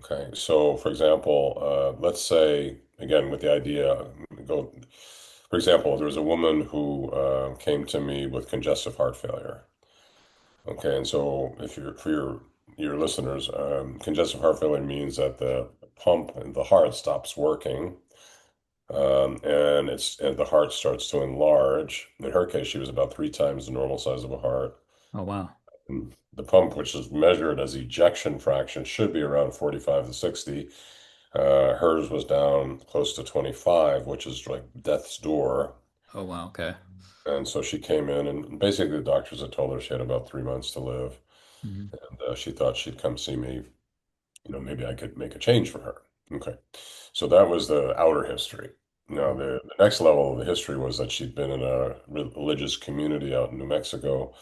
Okay, so for example, let's say again with the idea, go. For example, there was a woman who came to me with congestive heart failure. Okay, and so if you're for your listeners, congestive heart failure means that the pump in the heart stops working, and the heart starts to enlarge. In her case, she was about 3 times the normal size of a heart. Oh, wow. And the pump, which is measured as ejection fraction, should be around 45 to 60. Hers was down close to 25, which is like death's door. Oh, wow. Okay. And so she came in, and basically the doctors had told her she had about 3 months to live. Hmm. And she thought she'd come see me, maybe I could make a change for her. Okay. So that was the outer history. Now, the next level of the history was that she'd been in a religious community out in New Mexico,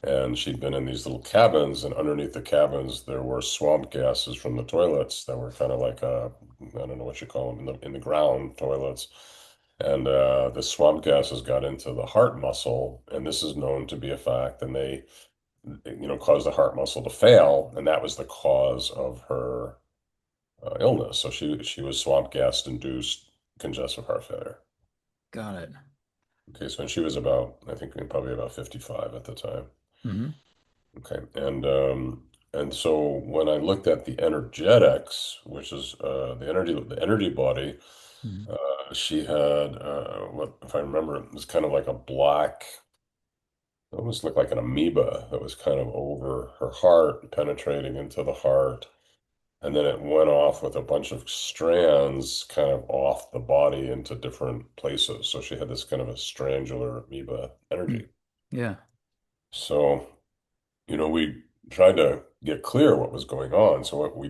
and she'd been in these little cabins, and underneath the cabins, there were swamp gases from the toilets that were kind of like, I don't know what you call them, in the ground toilets. And the swamp gases got into the heart muscle, and this is known to be a fact, and they caused the heart muscle to fail, and that was the cause of her illness. So she was swamp gas induced congestive heart failure. Got it. Okay, so when she was about, I think probably about 55 at the time. Hmm. Okay, and so when I looked at the energetics, which is the energy body, Hmm. she had what if I remember, it was kind of like a black. It almost looked like an amoeba that was kind of over her heart, penetrating into the heart. And then it went off with a bunch of strands kind of off the body into different places. So she had this kind of a strangular amoeba Hmm. energy. Yeah. So, we tried to get clear what was going on. So what we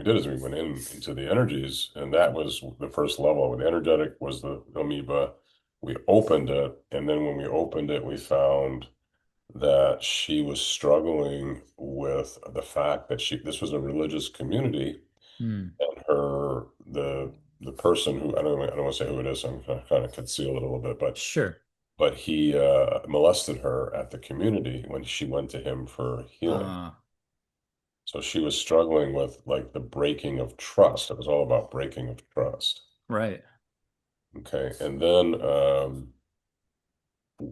did is we went into the energies, and that was the first level. The energetic was the amoeba. We opened it, and then when we opened it, we found that she was struggling with the fact that this was a religious community, Hmm. and the person who I don't want to say who it is. I'm gonna kind of conceal it a little bit, Sure. but he molested her at the community when she went to him for healing. Uh, So she was struggling with like the breaking of trust. It was all about breaking of trust. right. Okay, and then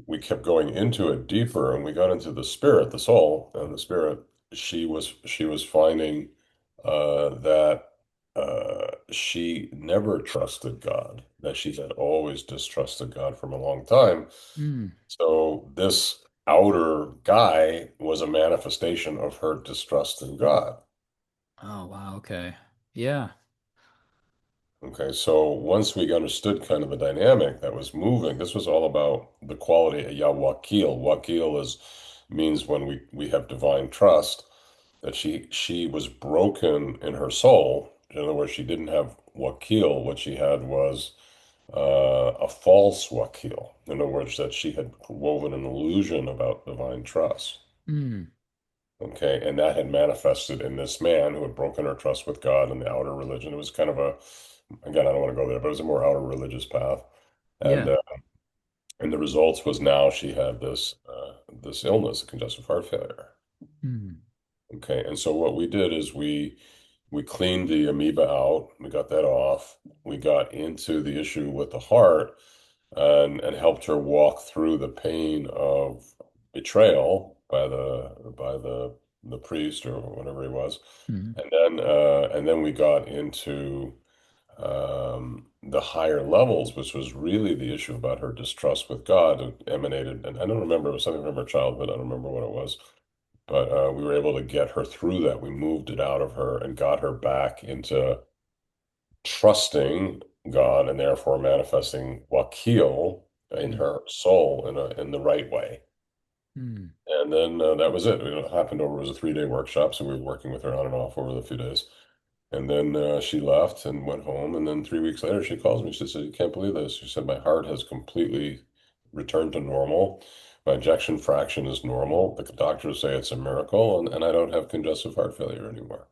we kept going into it deeper, and we got into the spirit, the soul, and the spirit. She was finding that she never trusted God, that she had always distrusted God from a long time. Hmm. So this outer guy was a manifestation of her distrust in God. Oh, wow. Okay. Yeah. Okay, so once we understood kind of the dynamic that was moving, this was all about the quality of Wakil. Wakil means when we have divine trust, that she was broken in her soul. In other words, she didn't have Wakil. What she had was a false Wakil. In other words, that she had woven an illusion about divine trust. Hmm. Okay, and that had manifested in this man who had broken her trust with God and the outer religion. It was kind of again, I don't want to go there, but it was a more outer religious path. And Yeah. uh, and the results was now she had this illness, congestive heart failure. Hmm. Okay, and so what we did is we cleaned the amoeba out. We got that off. We got into the issue with the heart, and helped her walk through the pain of betrayal by the priest or whatever he was. Hmm. And then we got into the higher levels, which was really the issue about her distrust with God. It emanated, and I don't remember, it was something from her childhood. I don't remember what it was, but we were able to get her through that. We moved it out of her and got her back into trusting God and therefore manifesting Wakil in Hmm. her soul in the right way. Hmm. And then that was it. It happened over, it was a 3-day workshop, so we were working with her on and off over the few days. And then she left and went home. And then 3 weeks later, she calls me. She said, "You can't believe this." She said, "My heart has completely returned to normal. My ejection fraction is normal. The doctors say it's a miracle, and I don't have congestive heart failure anymore."